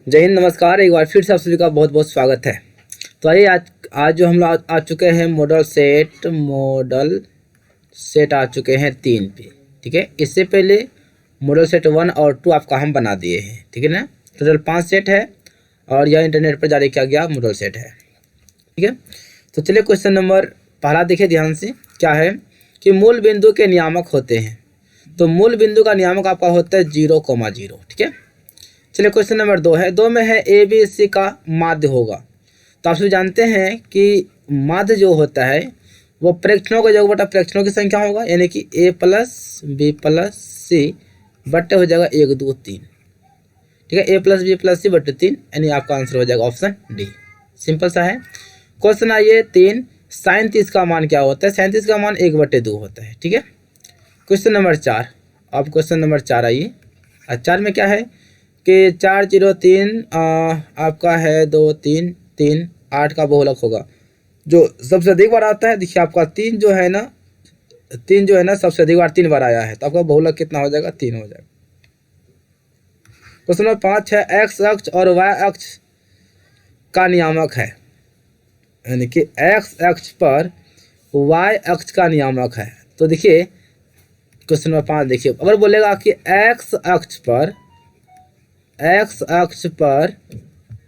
जय हिंद, नमस्कार। एक बार फिर से आप सभी का बहुत बहुत स्वागत है। तो आइए आज जो हम लोग आ चुके हैं मॉडल सेट आ चुके हैं 3 पे। ठीक है, इससे पहले मॉडल सेट 1 और 2 आपका हम बना दिए हैं। ठीक है ना, टोटल 5 सेट है और यह इंटरनेट पर जारी किया गया मॉडल सेट है। ठीक है, तो चलिए क्वेश्चन नंबर पहला देखिए ध्यान से। क्या है कि मूल बिंदु के नियामक होते हैं। तो मूल बिंदु का नियामक आपका होता है 0,0। ठीक है, चलिए क्वेश्चन नंबर 2 है। 2 में है ए बी सी का माध्य होगा। तो आप सभी जानते हैं कि माध्य जो होता है वो प्रेक्षणों का योग बटा प्रेक्षणों की संख्या होगा, यानी कि ए प्लस बी प्लस सी बट्टे हो जाएगा 1 2 3। ठीक है, ए प्लस बी प्लस सी बट्टे 3, यानी आपका आंसर हो जाएगा ऑप्शन डी। सिंपल सा है। क्वेश्चन आइए 3, साइन 30 का मान क्या होता है। साइन 30 का मान 1/2 होता है। ठीक है, क्वेश्चन नंबर 4। अब क्वेश्चन नंबर 4 आइए। 4 में क्या है कि 4 0 3 आपका है 2 3 3 8 का बहुलक होगा। जो सबसे अधिक बार आता है, देखिए आपका 3 जो है ना सबसे अधिक बार 3 बार आया है, तो आपका बहुलक कितना हो जाएगा, 3 हो जाएगा। क्वेश्चन नंबर 5 है एक्स अक्ष और वाई अक्ष का नियामक है, यानी कि एक्स अक्ष पर वाई अक्ष का नियामक है। तो देखिए क्वेश्चन नंबर 5 देखिए, अगर बोलेगा कि एक्स अक्ष पर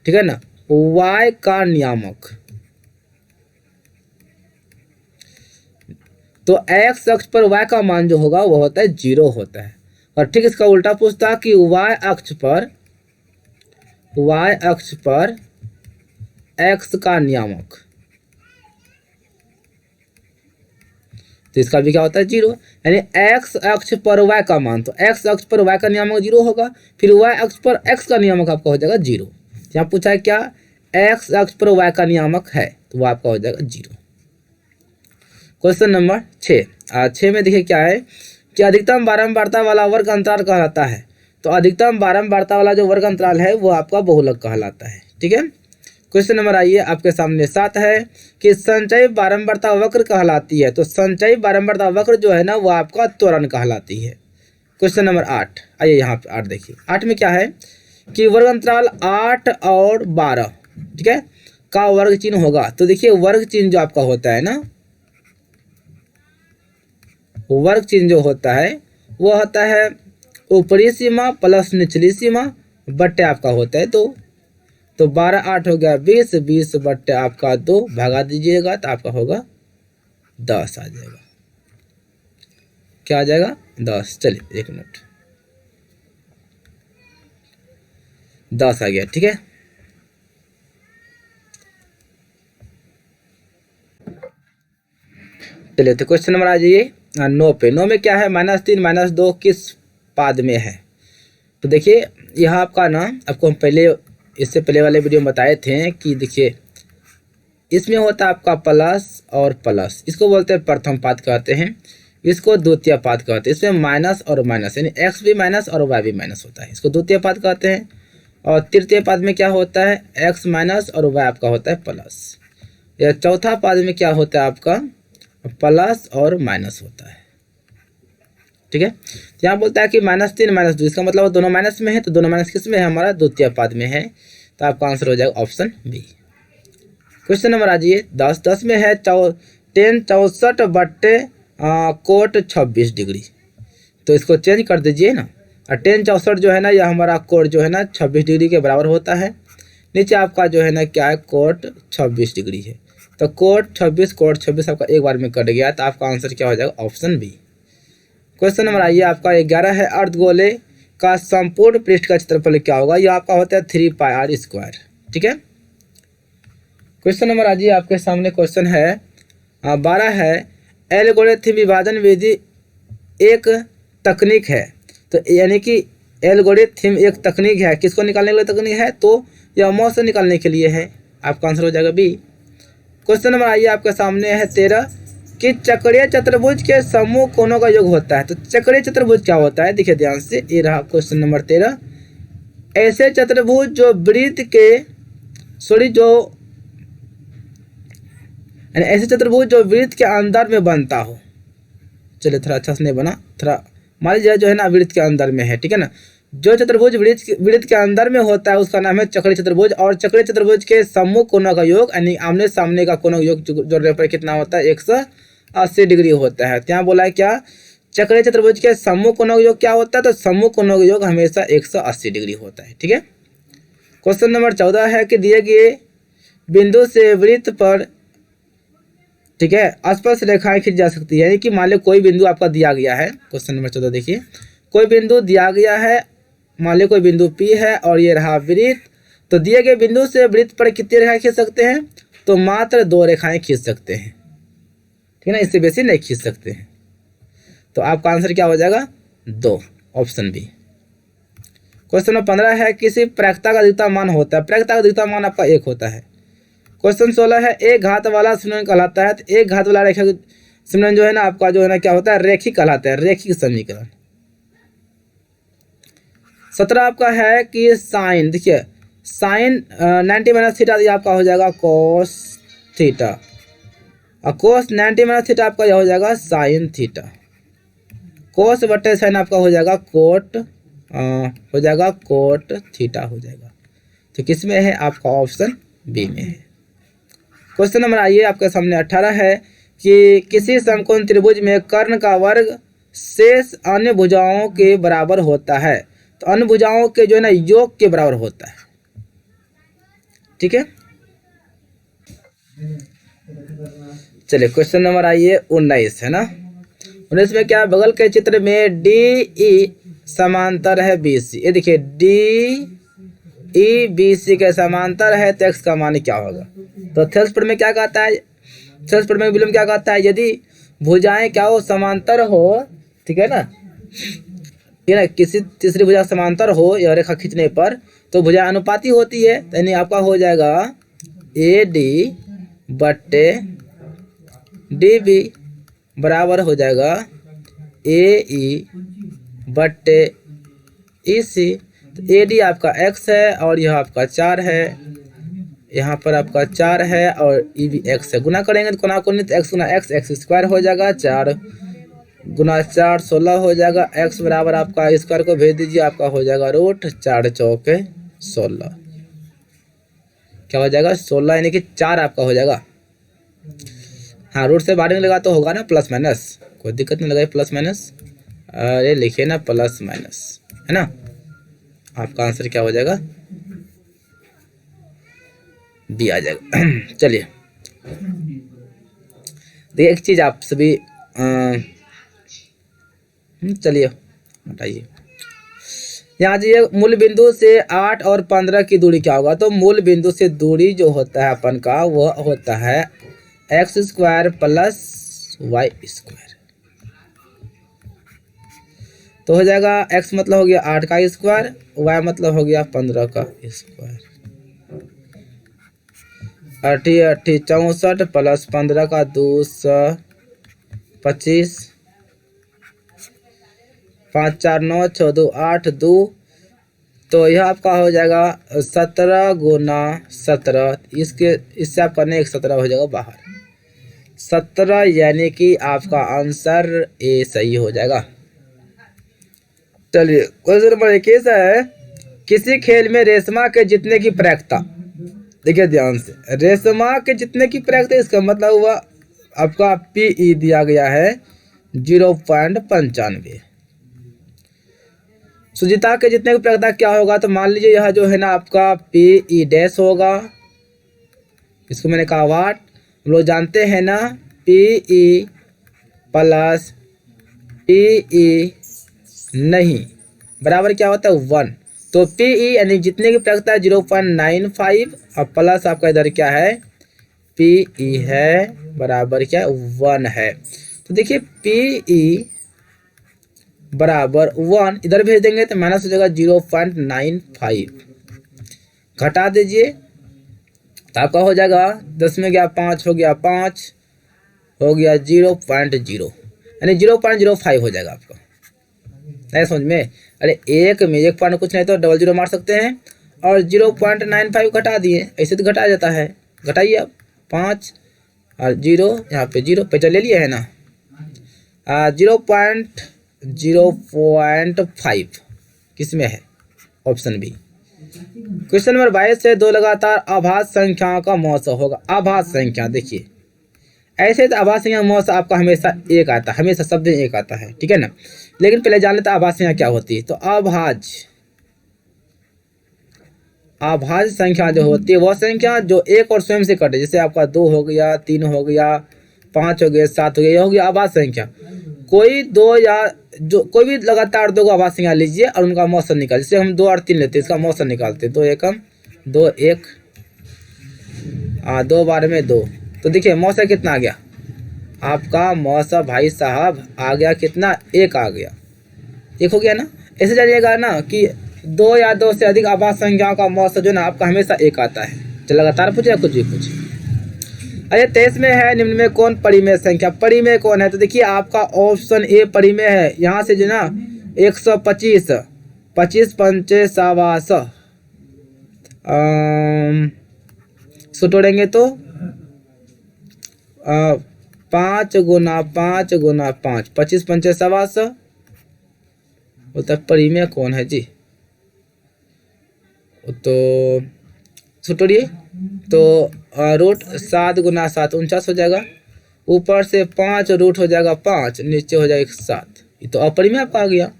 ठीक है ना y का नियामक, तो x अक्ष पर y का मान जो होगा वो होता है 0 होता है। और ठीक इसका उल्टा पूछता कि y अक्ष पर x का नियामक, तो इसका भी क्या होता है 0, यानी x अक्ष पर y का मान। तो x अक्ष पर y का नियामक 0 होगा, फिर y अक्ष पर x का नियामक आपका हो जाएगा 0। यहाँ पूछा है क्या, x अक्ष पर y का नियामक है, तो वो आपका हो जाएगा 0। क्वेश्चन नंबर 6 में देखिए क्या है कि अधिकतम बारंबारता वाला वर्ग अंतराल कहलाता है। तो अधिकतम बारंबारता वाला जो वर्ग अंतराल है वो आपका बहुलक कहलाता है। ठीक है, क्वेश्चन नंबर आइए आपके सामने 7 है कि संचयी बारंबारता वक्र कहलाती है। तो संचयी बारंबारता वक्र जो है ना वो आपका त्वरण कहलाती है। क्वेश्चन नंबर 8 आइए, यहाँ पे 8 देखिए। 8 में क्या है कि वर्ग अंतराल 8 और 12 ठीक है का वर्ग चिन्ह होगा। तो देखिए वर्ग चिन्ह जो आपका होता है ना, वर्ग चिन्ह जो होता है वो होता है ऊपरी सीमा प्लस निचली सीमा बट्टे आपका होता है 2। तो 12 8 हो गया 20, 20 बट्टे आपका 2 भगा दीजिएगा तो आपका होगा 10 आ जाएगा। क्या आ जाएगा, 10। चलिए 1 मिनट, 10 आ गया। ठीक है, चलिए तो क्वेश्चन नंबर आ जाइए 9 पे। 9 में क्या है, -3 -2 किस पाद में है। तो देखिए यहाँ आपका ना, आपको हम इससे पहले वाले वीडियो में बताए थे कि देखिए इसमें होता है आपका प्लस और प्लस, इसको बोलते हैं प्रथम पाद कहते हैं, इसको द्वितीय पाद कहते हैं। इसमें माइनस और माइनस, यानी एक्स भी माइनस और वाई भी माइनस होता है, इसको द्वितीय पाद कहते हैं। और तृतीय पाद में क्या होता है, एक्स माइनस और वाई आपका होता है प्लस। या चौथा पाद में क्या होता है आपका, प्लस और माइनस होता है। ठीक है, यहाँ बोलता है कि -3 -2, इसका मतलब दोनों माइनस में है, तो दोनों माइनस किस में है, हमारा द्वितीय पाद में है, तो आपका आंसर हो जाएगा ऑप्शन बी। क्वेश्चन नंबर आ जाइए 10। 10 में है tan 64 बट्टे कोट 26 डिग्री। तो इसको चेंज कर दीजिए ना, और tan 64 जो है ना यह हमारा कोट जो है ना 26 डिग्री के बराबर होता है। नीचे आपका जो है ना क्या है, कोट 26 डिग्री है, तो कोट 26 आपका एक बार में कट गया, तो आपका आंसर क्या हो जाएगा, ऑप्शन बी। क्वेश्चन नंबर आइए आपका 11 है, अर्धगोले का संपूर्ण पृष्ठ का क्षेत्रफल क्या होगा। यह आपका होता है 3πr²। ठीक है, क्वेश्चन नंबर आइए आपके सामने। क्वेश्चन है 12 है, एल्गोरिथम विभाजन विधि एक तकनीक है। तो यानी कि एल्गोरिथम एक तकनीक है, किसको निकालने के लिए तकनीक है, तो यह मौत से निकालने के लिए है, आपका आंसर हो जाएगा बी। क्वेश्चन नंबर आइए आपके सामने है 13 कि चक्रीय चतुर्भुज के समूह कोणों का योग होता है। तो चक्रीय चतुर्भुज क्या होता है, देखिए ध्यान से, ये रहा क्वेश्चन नंबर 13। ऐसे चतुर्भुज जो वृत्त के ऐसे चतुर्भुज जो वृत्त के अंदर में बनता हो। चलिए थोड़ा अच्छा से नहीं बना, थोड़ा मान लीजिए जो है ना वृत्त के अंदर में है, ठीक है ना, जो चतुर्भुज वृत्त के अंदर में होता है उसका नाम है चक्रीय चतुर्भुज, और चक्रीय चतुर्भुज के सम्मुख कोणों का योग यानी आमने सामने का कोणों का योग जोड़ने पर कितना होता है 180 डिग्री होता है। तो यहाँ बोला है क्या, चक्रीय चतुर्भुज के सम्मुख कोणों का योग क्या होता है, तो सम्मुख कोणों का योग हमेशा 180 डिग्री होता है। ठीक है। क्वेश्चन नंबर 14 है कि दिए गए बिंदु से वृत्त पर, ठीक है, स्पर्श रेखाएं खींची जा सकती है। यानी कि मान लो कोई बिंदु आपका दिया गया है, क्वेश्चन नंबर 14 देखिए, कोई बिंदु दिया गया है, मान लो कोई बिंदु P है और ये रहा वृत्त, तो दिए गए बिंदु से वृत्त पर कितनी रेखाएं खींच सकते हैं, तो मात्र 2 रेखाएं खींच सकते हैं। ठीक है ना, इससे बेसी नहीं खींच सकते हैं। तो आपका आंसर क्या हो जाएगा 2, ऑप्शन बी। क्वेश्चन नंबर 15 है किसी प्रायिकता का अधिकतम मान होता है, प्रायिकता का अधिकतम मान आपका 1 होता है। क्वेश्चन 16 है एक घात वाला समीकरण कहलाता है, तो एक घात वाला रेखा समीकरण जो है ना आपका जो है ना क्या होता है, रेखिक कहलाता है, रेखिक समीकरण। 17 आपका है कि साइन, देखिए साइन 90 माइनस थीटा आपका हो जाएगा कॉस थीटा, और कोस 90 माइनस थीटा आपका यह हो जाएगा साइन थीटा, कोस बटे साइन आपका हो जाएगा कोट, हो जाएगा कोट थीटा हो जाएगा। तो किस में है, आपका ऑप्शन बी में है। क्वेश्चन नंबर आइए आपके सामने 18 है कि किसी समकोण त्रिभुज में कर्ण का वर्ग शेष अन्य भुजाओं के बराबर होता है, तो अन्य भुजाओं के जो है ना योग के बराबर होता है। ठीक है, चलिए क्वेश्चन नंबर आइए 19 है ना। 19 में क्या, बगल के चित्र में डी ई समांतर है बी सी। ये देखिए डी ई बी सी के समांतर है, तो एक्स का मान क्या होगा। तो थेल्सपुर में क्या कहता है, थेल्सपुर में विलियम क्या कहता है, यदि भुजाएं क्या हो, समांतर हो, ठीक है ना, ठीक है ना, किसी तीसरी भुजा समांतर हो यह रेखा खींचने पर, तो भुजा अनुपाती होती है, यानी आपका हो जाएगा ए डी बट्टे डी बी बराबर हो जाएगा ए ई बट्टे ई सी। तो ए डी आपका x है और यह आपका 4 है, यहाँ पर आपका 4 है और ई भी x है। गुना करेंगे तो कोना कोनी, तो x गुना x स्क्वायर हो जाएगा, 4 गुना 4 16 हो जाएगा। x बराबर आपका स्क्वायर को भेज दीजिए, आपका हो जाएगा रूट 4 चौके 16, क्या हो जाएगा 16, यानी कि 4 आपका हो जाएगा। हाँ, रूट से बाहर निकलेगा तो होगा ना प्लस माइनस, कोई दिक्कत नहीं, लगाए प्लस माइनस, अरे लिखिए ना प्लस माइनस, है ना। आपका आंसर क्या हो जाएगा, बी आ जाएगा। चलिए देखिए एक चीज आप सभी चलिए हटाइए, यहाँ जाइए, मूल बिंदु से 8 और 15 की दूरी क्या होगा। तो मूल बिंदु से दूरी जो होता है अपन का वह होता है x square plus y square. तो हो जाएगा x मतलब हो गया 8 का स्क्वायर, y मतलब हो गया 15 का स्क्वायर, 8 8 64 प्लस 15 का 225, 5 4 9 6 2 8 2, तो यह आपका हो जाएगा 17 गुना 17, इससे आप करने 17 हो जाएगा बाहर 17, यानी कि आपका आंसर ए सही हो जाएगा। चलिए क्वेश्चन नंबर 21 है, किसी खेल में रेशमा के जीतने की प्रायिकता, देखिए ध्यान से, रेशमा के जीतने की प्रायिकता, इसका मतलब हुआ आपका पीई दिया गया है 0.95। सुजीता के जीतने की प्रायिकता क्या होगा, तो मान लीजिए यह जो है ना आपका पीई डैश होगा, इसको मैंने कहा वाट, हम लोग जानते हैं ना पीई प्लस पीई नहीं बराबर क्या होता है 1, तो पीई यानी जितने की प्रायिकता है 0.95 और प्लस आपका इधर क्या है पीई है बराबर क्या 1 है। तो देखिए पीई बराबर 1 इधर भेज देंगे तो माइनस हो जाएगा 0.95, घटा दीजिए तो आपका हो जाएगा 10 में गया 5 हो गया 5 हो गया 0.0 यानी 0.05 हो जाएगा आपका, नहीं समझ में। अरे एक में एक पॉइंट कुछ नहीं तो डबल जीरो मार सकते हैं और 0.95 घटा दिए, ऐसे तो घटा जाता है, घटाइए आप 5 और 0 यहाँ पे 0 पैसा ले लिया है ना 0.05 किस में है? Option B. क्वेश्चन नंबर 22 से दो लगातार आभाज्य संख्याओं का मौसा होगा। आभाज्य संख्या देखिए, ऐसे तो आभाज्य संख्या मौसा आपका हमेशा एक आता है, हमेशा शब्द एक आता है, ठीक है ना। लेकिन पहले जान लेते हैं आभाज्य संख्या क्या होती है। तो आभाज्य संख्या जो होती है वह संख्या जो एक और स्वयं से कटे, जैसे आपका 2 हो गया, 3 हो गया, 5 हो गया, 7 हो गया, यह हो गया आभाज्य संख्या। कोई दो या जो कोई भी लगातार दो आभाज्य संख्या लीजिए और उनका मौसा निकाल, जैसे हम 2 और 3 लेते हैं, इसका मौसा निकालते हैं। 2 एकम 2 1, 2 बार में 2, तो देखिए मौसा कितना आ गया आपका? मौसा भाई साहब आ गया कितना? 1 आ गया, 1 हो गया ना। ऐसे जानिएगा ना कि 2 या 2 से अधिक आभाज्य संख्याओं का मौसा जो ना आपका हमेशा 1 आता है। चलो लगातार पूछे कुछ भी कुछ। अरे 23 में है निम्न में कौन परिमेय संख्या? परिमेय कौन है? तो देखिए आपका ऑप्शन ए परिमेय है। यहाँ से जो ना 125, 25 पंचे 125 सो तोड़ेंगे तो 5 गुना 5 गुना 5, 25 पंचे 125 होता है। परिमेय कौन है जी? तो छोड़िए, तो रूट 7 गुना 7 49 हो जाएगा, ऊपर से 5 रूट हो जाएगा 5, नीचे हो जाएगा 7, ये तो अपरिमेय आपका आ गया।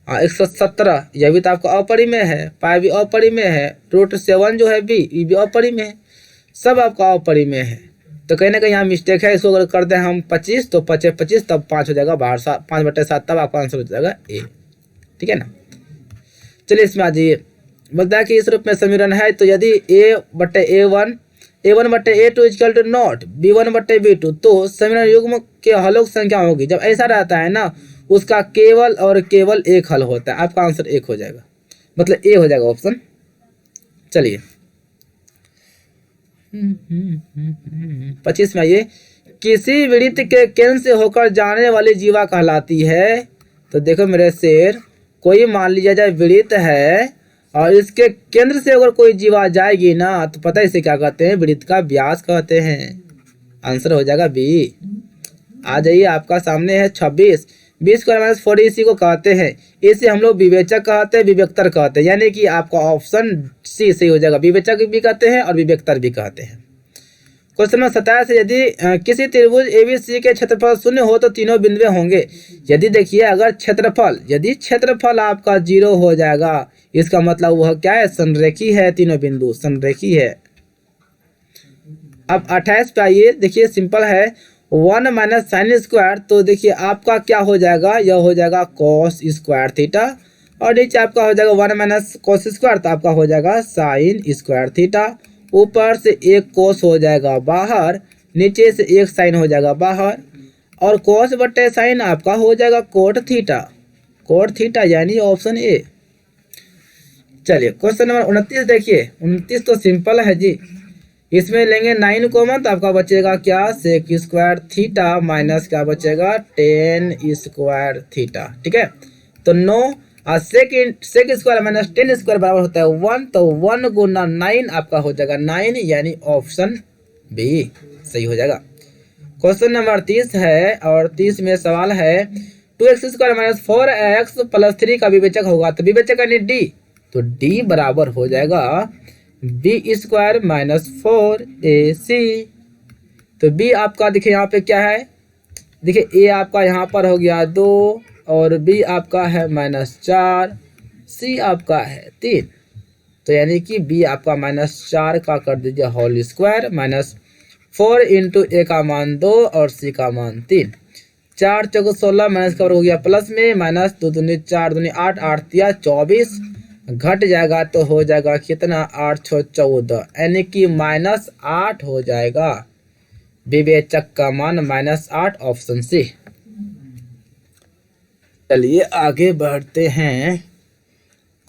117 यह भी तो आपका अपरिमेय है, पाई भी अपरिमेय है, रूट 7 जो है बी ये भी अपरिमेय है, सब आपका अपरिमेय है। तो कहीं ना कहीं यहाँ मिस्टेक है। इसको अगर करते हैं हम 25 तो 25 25 तब 5 हो जाएगा बाहर, 5/7 तब आपका आंसर हो जाएगा ए, ठीक है ना। चलिए इसमें आ जाइए। बोलता है कि इस रूप में समीकरण है तो यदि a/a1 a1/a2 equal to not b1/b2 तो समीकरण युग्म के हलों की संख्या होगी। जब ऐसा रहता है ना उसका केवल और केवल एक हल होता है। आपका आंसर 1 हो जाएगा, मतलब ए हो जाएगा ऑप्शन। चलिए 25 में आइए। किसी वृत्त के केंद्र से होकर जाने वाली जीवा कहलाती है। तो देखो मेरे शेर, कोई मान लीजिए जाए वृत्त है और इसके केंद्र से अगर कोई जीवा जाएगी ना तो पता है इसे क्या कहते हैं? वृत्त का व्यास कहते हैं। आंसर हो जाएगा बी। आ जाइए, आपका सामने है 26, 20² - 40 इसी को कहते हैं। इसे हम लोग विवेचक कहते हैं, विवेकतर कहते हैं, यानी कि आपका ऑप्शन सी सही हो जाएगा। विवेचक भी कहते हैं और विवेकतर भी कहते हैं। क्वेश्चन नंबर 27 से यदि किसी त्रिभुज ABC के क्षेत्रफल 0 हो तो तीनों बिंदु होंगे। यदि देखिए अगर क्षेत्रफल आपका 0 हो जाएगा, इसका मतलब वह क्या है? संरेखी है, तीनों बिंदु संरेखी है। अब 28 पे आइए, देखिए सिंपल है, 1 - sin स्क्वायर, तो देखिए आपका क्या हो जाएगा? यह हो जाएगा cos स्क्वायर थीटा, और नीचे आपका हो जाएगा 1 - cos स्क्वायर, तो आपका हो जाएगा sin स्क्वायर थीटा। ऊपर से एक cos हो जाएगा बाहर, नीचे से एक sin हो जाएगा बाहर, और cos बटे sin आपका हो जाएगा cot थीटा यानी ऑप्शन ए। चलिए क्वेश्चन नंबर 29 देखिए। 29 तो सिंपल है जी, इसमें लेंगे 9 कॉमन तो आपका बचेगा क्या? sec स्क्वायर थीटा माइनस क्या बचेगा? tan स्क्वायर थीटा, ठीक है। तो 9 sec square minus tan square बराबर होता है 1, तो 1 गुना 9 आपका हो जाएगा 9 यानी ऑप्शन बी सही हो जाएगा। क्वेश्चन नंबर 30 है और 30 में सवाल है 2x² - 4x + 3 का विवेचक होगा। तो विवेचक यानी डी, तो डी बराबर हो जाएगा b² - 4ac। तो b आपका देखिए यहाँ पे क्या है? देखिए a आपका यहाँ पर हो गया 2 और b आपका है -4, c आपका है 3, तो यानी कि b आपका -4 का कर दीजिए होल स्क्वायर, -4 इंटू a का मान 2 और c का मान 3, 4 चौको 16 माइनस का हो गया प्लस में, -2 दूनी 4 दूनी 8, 8 तिया 24 घट जाएगा तो हो जाएगा कितना? 8 6 14, यानी कि -8 हो जाएगा। विवेचक का मान -8, ऑप्शन सी। चलिए आगे बढ़ते हैं।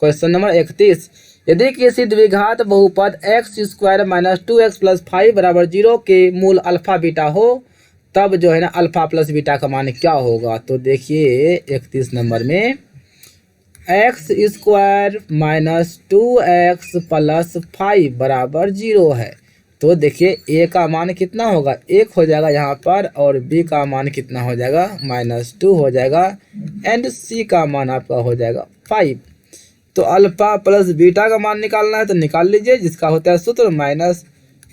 क्वेश्चन नंबर 31, यदि किसी द्विघात बहुपद x² - 2x + 5 = 0 के मूल अल्फा बीटा हो तब जो है ना अल्फा प्लस बीटा का मान क्या होगा? तो देखिए 31 नंबर में x² - 2x + 5 = 0 है, तो देखिए ए का मान कितना होगा, 1 हो जाएगा यहाँ पर, और बी का मान कितना हो जाएगा, -2 हो जाएगा, एंड सी का मान आपका हो जाएगा 5। तो अल्फा प्लस बीटा का मान निकालना है तो निकाल लीजिए, जिसका होता है सूत्र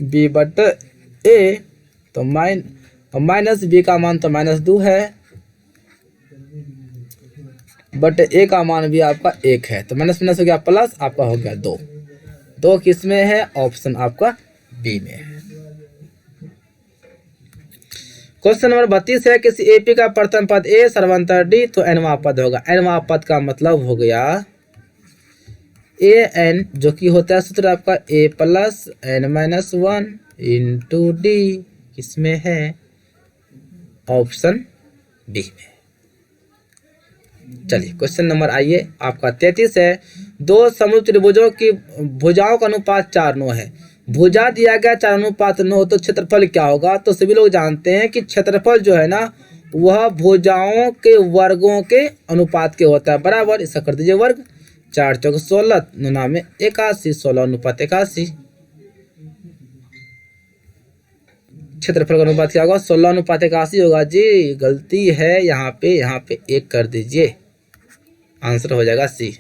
-b/a। तो माइनस बी का मान तो -2 है, बट ए का मान भी आपका 1 है, तो माइनस माइनस हो गया प्लस, आपका हो गया 2। 2 किस में है, ऑप्शन आपका बी में है। क्वेश्चन नंबर 32 है, किसी एपी का प्रथम पद ए सर्वांतर डी तो एनवा पद होगा। एनवा पद का मतलब हो गया ए एन, जो कि होता है सूत्र आपका a plus n-1 into D, किसमें है, ऑप्शन बी में। चलिए क्वेश्चन नंबर आइए आपका 33 है, दो समरूप त्रिभुजों की भुजाओं का अनुपात 4:9 है। भुजा दिया गया 4:9 तो क्षेत्रफल क्या होगा। तो सभी लोग जानते हैं कि क्षेत्रफल जो है ना वह भुजाओं के वर्गों के अनुपात के होता है, बराबर। इसका कर दीजिए वर्ग, 4 चौक 16, 9 81, 16:81। क्षेत्रफल का अनुपात क्या होगा, 16:81 होगा जी। गलती है यहाँ पे 1 कर दीजिए, आंसर हो जाएगा सी।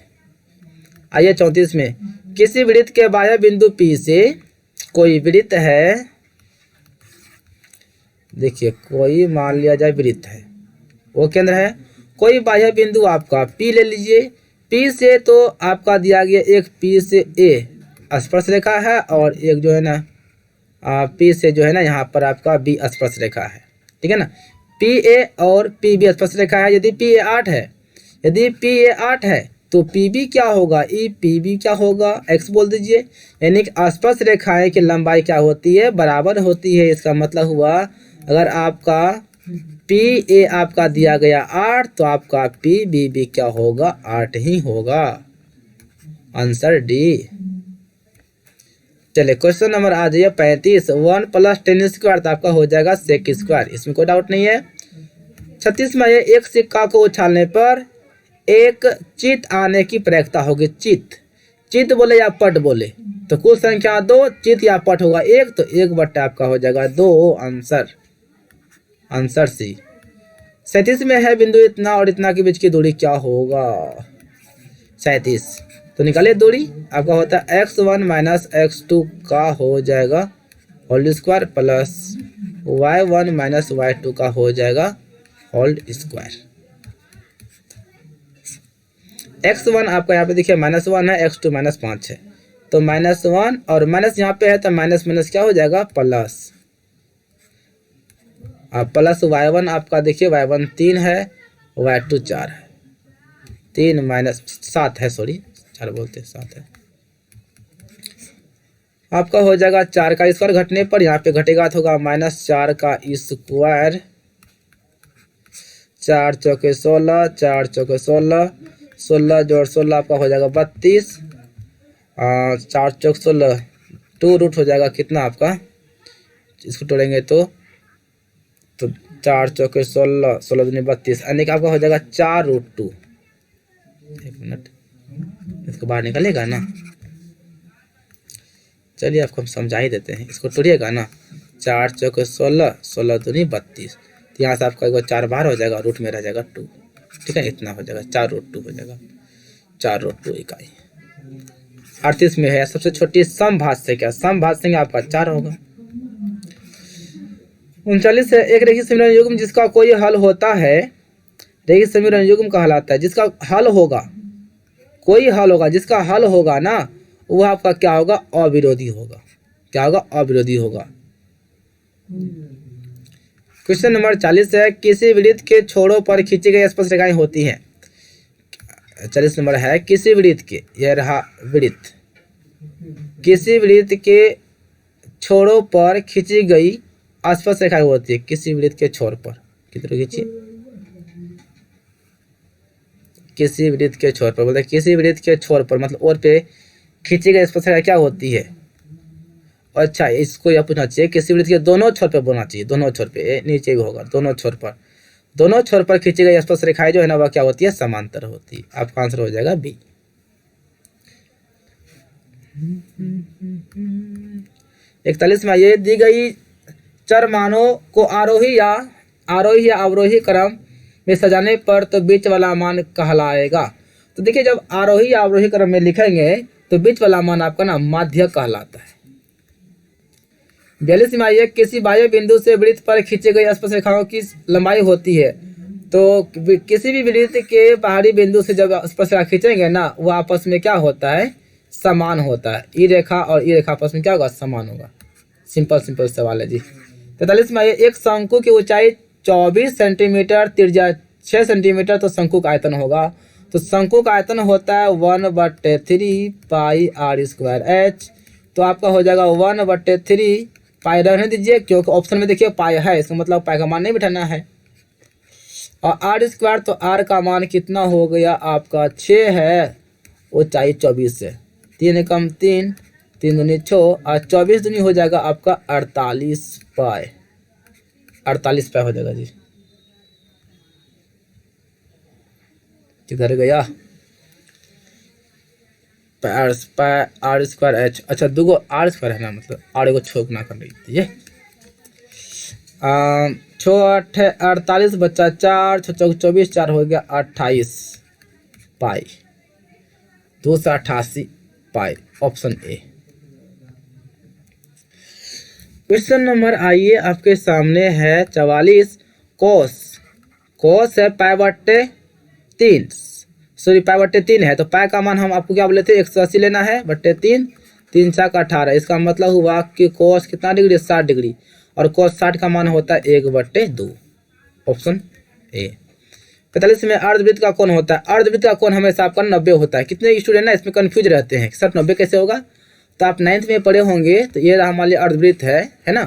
आइए 34 में, किसी वृत्त के बाह्य बिंदु P से कोई वृत्त है, देखिए कोई मान लिया जाए वृत्त है, वो केंद्र है, कोई बाह्य बिंदु आपका P ले लीजिए। P से तो आपका दिया गया एक P से A स्पर्श रेखा है, और एक जो है ना P से जो है ना यहाँ पर आपका B स्पर्श रेखा है, ठीक है ना। PA और PB स्पर्श रेखा है। यदि PA 8 है, यदि PA 8 है तो PB क्या होगा, PB क्या होगा, x बोल दीजिए। यानी कि स्पर्श रेखाएं की लंबाई क्या होती है, बराबर होती है। इसका मतलब हुआ अगर आपका PA आपका दिया गया 8 तो आपका PB भी क्या होगा, 8 ही होगा, आंसर डी। चलिए क्वेश्चन नंबर आ जाइए 35, 1 + 10² आपका हो जाएगा sec², इसमें कोई डाउट नहीं है। 36 में एक सिक्का को उछालने पर एक चित आने की प्रयत्ता होगी। चित बोले या पट बोले, तो कुल संख्या 2, चित या पट होगा 1, तो 1 आपका हो जाएगा 2, आंसर सी। 37 में है बिंदु इतना और इतना के बीच की दूरी क्या होगा, 37, तो निकालिए दूरी, आपका होता है x1 - x2 का हो जाएगा whole square, plus y1 - y2 का हो जाएगा होल स्क्वायर। x1 आपका यहाँ पे देखिए -1 है, x2 -5 है, तो -1 और माइनस यहाँ पे है तो माइनस माइनस क्या हो जाएगा प्लस। अब प्लस y1 आपका देखिए y1 3 है, y2 4 है, 3 - 7 है, सॉरी 4 बोलते 7 है, आपका हो जाएगा 4 का स्क्वायर घटने पर यहाँ पे घटेगा तो होगा -4 का स्क्वायर, 4 चौके 16, 4 चौके 16, 16 जोड़ 16 आपका हो जाएगा 32, 4 चौक 16, 2 रूट हो जाएगा कितना आपका, इसको तोड़ेंगे तो 4 चौके 16, 16 दूनी 32, यानी कि आपका हो जाएगा 4√2। एक मिनट, इसको बाहर निकलेगा ना, चलिए आपको हम समझा ही देते हैं, इसको तोड़िएगा ना, 4 चौके 16, 16 दूनी 32, तो यहाँ से आपका एक 4 बाहर हो जाएगा, रूट में रह जाएगा 2, ठीक है, इतना हो जाएगा 4√2 हो जाएगा, 4√2 इकाई। 38 में है सबसे छोटी समभाज्य क्या, समभाज्य आपका 4 होगा। 39 है, एक रेखीय समीकरण युग्म जिसका कोई हल होता है, रेखीय समीकरण युग्म कहलाता है जिसका हल होगा, कोई हल होगा, जिसका हल होगा ना वह आपका क्या होगा, अविरोधी होगा, क्या होगा, अविरोधी होगा। क्वेश्चन नंबर 40 है, किसी वृत्त के छोरों पर खींची गई स्पर्श रेखाएं होती हैं। 40 नंबर है, किसी वृत्त के, यह रहा वृत्त, किसी वृत्त के छोरों पर खींची गई स्पर्श रेखाएं होती है, किसी वृत्त के छोर पर, कितने खींची, किसी वृत्त के छोर पर, बोलते किसी वृत्त के छोर पर मतलब और पे खींची गई स्पर्श रेखा क्या होती है। अच्छा, इसको यह पूछना चाहिए, किसी वृत्त के दोनों छोर पे बोलना चाहिए, दोनों छोर पे, नीचे भी होगा, दोनों छोर पर खींची गई स्पर्श रेखाएं जो है ना वह क्या होती है, समांतर होती है। आपका आंसर हो जाएगा बी। 41 में ये दी गई चर मानों को आरोही या अवरोही क्रम में सजाने पर तो बीच वाला मान कहलाएगा। तो देखिए जब आरोही या अवरोही क्रम में लिखेंगे तो बीच वाला मान आपका ना माध्य कहलाता है। 42 में आइए किसी बाह्य बिंदु से वृत्त पर खींचे गए स्पर्श रेखाओं की लंबाई होती है। तो किसी भी वृत्त के बाहरी बिंदु से जब स्पर्श रेखा खींचेंगे ना वो आपस में क्या होता है, समान होता है। ई रेखा और ई रेखा आपस में क्या होगा, समान होगा। सिंपल सवाल है जी। 43 में आइए एक शंकु की ऊंचाई 24 सेंटीमीटर, त्रिज्या 6 सेंटीमीटर तो शंकु का आयतन होगा। तो शंकु का आयतन होता है 1/3 पाई आर स्क्वायर एच। तो आपका हो जाएगा 1/3 पाई, रहने दीजिए क्योंकि ऑप्शन में देखिए पाई है, इसका मतलब पाई का मान नहीं बिठाना है। और आर स्क्वायर, तो आर का मान कितना हो गया आपका 6 है, ऊंचाई 24 से 3 कम 3, 3 दूनी 6 और 24 दूनी हो जाएगा आपका 48 पाई। 48 पाई हो जाएगा जी। किधर गया आर स्क्वायर एच। अच्छा दूगो आर स्क्वायर है ना, मतलब आर एगो छोक ना कर रही थी ये। 6 8 48 बच्चा 4 6 24 4 हो गया 28 पाई, 288 पाई, ऑप्शन ए। क्वेश्चन नंबर आइए आपके सामने है 44। कोस है पाई/3, सॉरी पाई/3 है। तो पाई का मान हम आपको क्या बोले थे, 180 लेना है बट्टे 3, 3 4 18। इसका मतलब हुआ कि कोस कितना डिग्री, 60 डिग्री, और कोस 60 का मान होता है 1/2, ऑप्शन ए। 45 में अर्धवृत्त का कोण होता है। अर्धवृत्त का कोण हमेशा आपका 90 होता है। कितने स्टूडेंट ना इसमें कंफ्यूज रहते हैं, 60 90 कैसे होगा। तो आप 9th में पढ़े होंगे। तो ये रहा हमारे अर्धवृत्त है ना।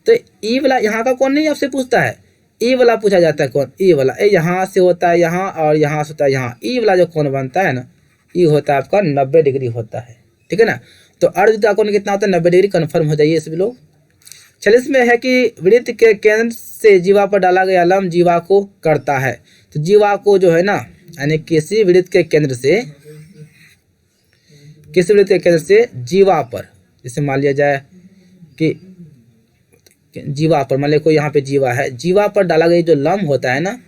तो ई वाला यहाँ का कोण नहीं आपसे पूछता है, ई वाला पूछा जाता है कौन, ई वाला। ए यहाँ से होता है यहाँ और यहाँ से होता है यहाँ। ई वाला जो कोण बनता है ना, ई होता है आपका 90 डिग्री होता है, ठीक है ना। तो अर्धवृत्त का कोण कितना होता है, 90 डिग्री। कन्फर्म हो जाइए सभी लोग। 46 में है कि वृत्त के केंद्र से जीवा पर डाला गया लंब जीवा को करता है। तो जीवा को जो है ना, यानी किसी वृत्त के केंद्र से जीवा पर, जैसे मान लिया जाए कि जीवा पर, मान लिया कोई यहाँ पे जीवा है, जीवा पर डाला गया जो लंब होता है ना,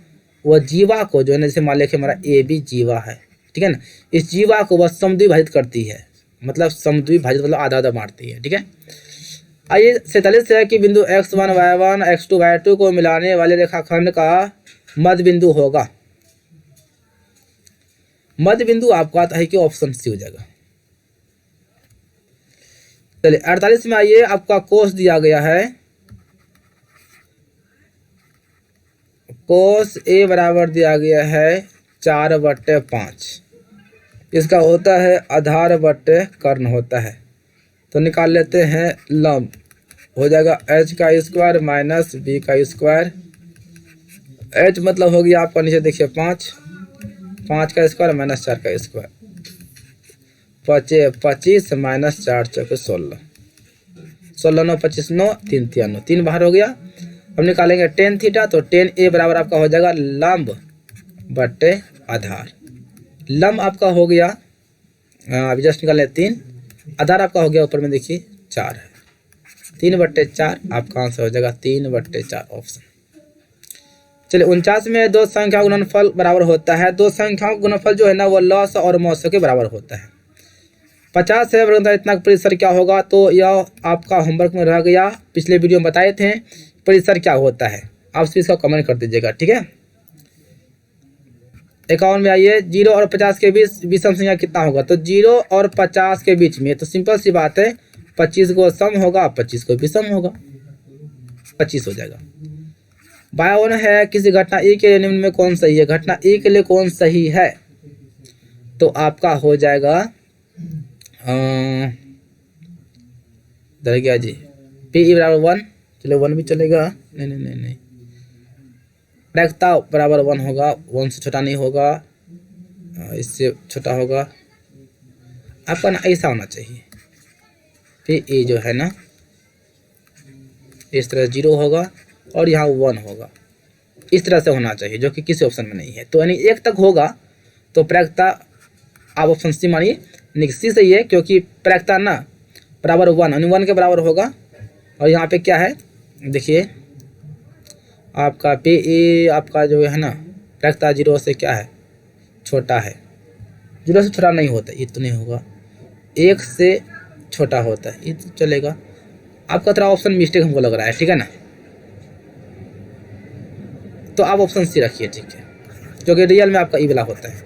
वह जीवा को जो है ना, जैसे मान लिया कि हमारा ए बी जीवा है, ठीक है ना। इस जीवा को वह समद्विभाजित करती है, मतलब समद्विभाजित मतलब आधा आधा मारती है, ठीक है। आइए 47 है कि बिंदु x1 y1 x2 y2 को मिलाने वाले रेखाखंड का मध्य बिंदु होगा। मध्य बिंदु आपका आता है कि ऑप्शन सी हो जाएगा। चलिए 48 में आइए, आपका कोस दिया गया है। कोस ए बराबर दिया गया है 4/5। इसका होता है आधार बट्टे कर्ण होता है। तो निकाल लेते हैं लंब, हो जाएगा h का स्क्वायर माइनस b का स्क्वायर। h मतलब हो गया आपका नीचे देखिए 5, 5 का स्क्वायर माइनस 4 का स्क्वायर, 25 माइनस 4 चौके 16, 16 9 25 9 3 93, 3 बाहर हो गया। अब निकालेंगे टेन थीटा। तो टेन ए बराबर आपका हो जाएगा लंब बट्टे आधार। लंब आपका हो गया, अभी जस्ट निकालें 3, आधार आपका हो गया ऊपर में देखिए 4 है, 3/4 आपका आंसर हो जाएगा 3/4 ऑप्शन। चलिए 49 में दो संख्या गुणनफल बराबर होता है। दो संख्याओं का गुणनफल जो है ना वो लॉस और मौसों के बराबर होता है। 50 है वर्ग इतना परिसर क्या होगा। तो यह आपका होमवर्क में रह गया, पिछले वीडियो में बताए थे परिसर क्या होता है। आप इसका कमेंट कर दीजिएगा, ठीक है। 51 में आइए, 0 और 50 के बीच विषम संख्या कितना होगा। तो 0 और 50 के बीच में तो सिंपल सी बात है, 25 को सम होगा, 25 को विषम होगा, 25 हो जाएगा। 52 है, किसी घटना ए के लिए निम्न में कौन सही है। घटना ए के लिए कौन सही है, तो आपका हो जाएगा इधर गया जी, पी बराबर 1, चलो 1 भी चलेगा, नहीं, प्रायिकता बराबर 1 होगा, 1 से छोटा नहीं होगा, इससे छोटा होगा। आपका ना ऐसा होना चाहिए, फिर ये जो है ना इस तरह 0 होगा और यहाँ 1 होगा, इस तरह से होना चाहिए, जो कि किसी ऑप्शन में नहीं है। तो यानी 1 तक होगा तो प्रायिकता आप ऑप्शन सी मानिए, सी सही है, क्योंकि प्रायिकता ना बराबर 1 यानी 1 के बराबर होगा और यहाँ पे क्या है देखिए आपका PE आपका जो है ना रखता 0 से क्या है छोटा है, 0 से छोटा नहीं होता, ये तो नहीं होगा, 1 से छोटा होता है, ये तो चलेगा। आपका थोड़ा ऑप्शन मिस्टेक हमको लग रहा है, ठीक है ना, तो आप ऑप्शन सी रखिए, ठीक है, क्योंकि रियल में आपका ई वाला होता है।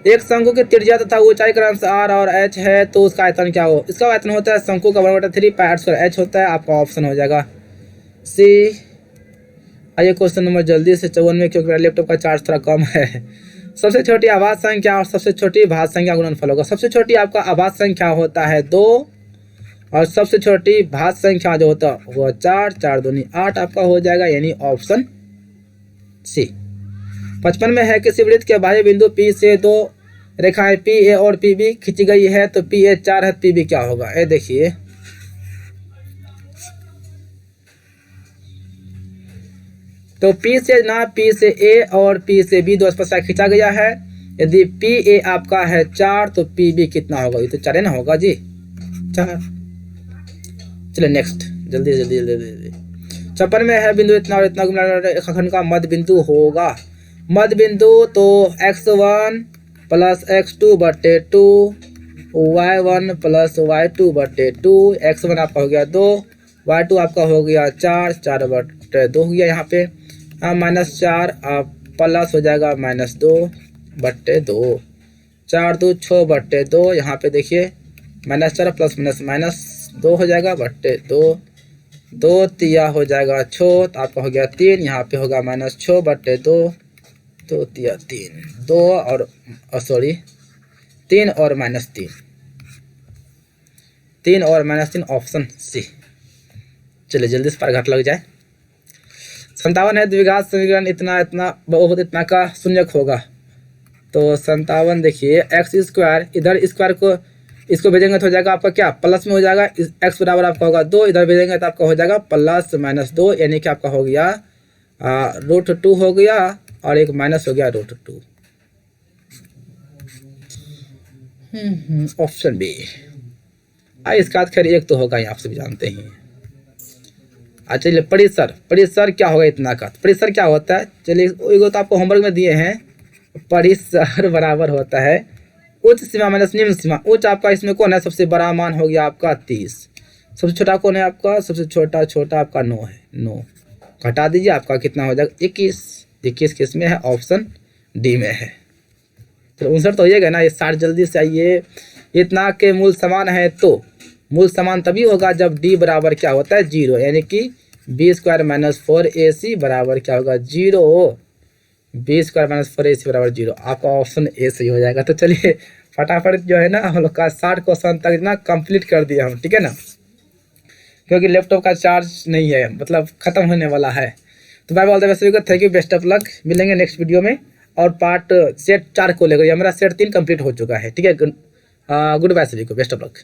एक शंकु की त्रिज्या तथा ऊंचाई क्रमशः R और H है तो उसका आयतन क्या हो, इसका आयतन होता है शंकु का 1/3 πr² H होता है, आपका ऑप्शन हो जाएगा सी। आइए क्वेश्चन नंबर जल्दी से 54 में, क्योंकि मेरा लैपटॉप का चार्ज थोड़ा कम है। सबसे छोटी आभाज्य संख्या और सबसे छोटी भाज्य संख्या गुणनफल होगा। सबसे छोटी आपका आभाज्य संख्या होता है 2 और सबसे छोटी भाज्य संख्या जो होता है वो 4, 4 दूनी 8 आपका हो जाएगा, यानी ऑप्शन सी। 55 में है किसी वृत्त के बाह्य बिंदु P से 2 रेखाएं PA और PB खींची गई है तो PA 4 है, PB क्या होगा, ये देखिए तो P से ना P से A और P से B 2 स्पर्शरेखा खींचा गया है। यदि PA आपका है 4 तो PB कितना होगा, ये तो 4 ना होगा जी, 4। चलिए नेक्स्ट जल्दी जल्दी जल्दी। 56 में है बिंदु इतना और इतना रेखाखंड का मध्य बिंदु होगा। मध्य बिंदु तो x1 plus x2/2 y1 plus y2/2, x1 आपका हो गया 2, y2 आपका हो गया 4, 4/2 हो गया, यहाँ पे -4 प्लस हो जाएगा -2/2, 4 2 6/2, यहाँ पे देखिए -4 प्लस -2 हो जाएगा /2, 2 तिया हो जाएगा 6 तो आपका हो गया 3, यहाँ पे होगा -6/2, 2 तिया 3, 2 और सॉरी 3 और -3, 3 और -3 ऑप्शन सी। चलिए जल्दी से पर घाट लग जाए। 57 है द्विघात समीकरण इतना इतना बहुत इतना का शून्यक होगा तो 57 देखिए x² इधर स्क्वायर को इसको भेजेंगे तो हो जाएगा आपका क्या प्लस में हो जाएगा, x बराबर आपका होगा 2, इधर भेजेंगे तो आपका हो जाएगा प्लस -2, यानी कि आपका हो गया √2 हो गया और एक माइनस हो गया √2, ऑप्शन बी। इसका खैर एक तो होगा ही, आप सभी जानते ही। अच्छा चलिए परिसर, परिसर क्या होगा इतना का, परिसर क्या होता है, चलिए वो तो आपको होमवर्क में दिए हैं। परिसर बराबर होता है उच्च सीमा माइनस निम्न सीमा। उच्च आपका इसमें कौन है, सबसे बड़ा मान हो गया आपका 30, सबसे छोटा कौन है आपका, सबसे छोटा आपका 9 है, 9 घटा दीजिए आपका कितना हो जाएगा 21, 21 किस में है, ऑप्शन डी में है। तो 59 तो होइएगा ना, ये 60 जल्दी से आइए। इतना के मूल समान है तो मूल समान तभी होगा जब डी बराबर क्या होता है 0, यानी कि b² - 4ac बराबर क्या होगा 0, b² - 4ac बराबर 0, आपका ऑप्शन ए सही हो जाएगा। तो चलिए फटाफट जो है ना हम लोग का 60 क्वेश्चन तक ना कंप्लीट कर दिया हम, ठीक है ना, क्योंकि लैपटॉप का चार्ज नहीं है, मतलब ख़त्म होने वाला है। तो बाय बाय सभी को, thank you, best of luck, मिलेंगे नेक्स्ट वीडियो में। और पार्ट सेट 4 को लेकर, हमारा सेट 3 कंप्लीट हो चुका है, ठीक है। गुड बाय सभी को, बेस्ट ऑफ लक।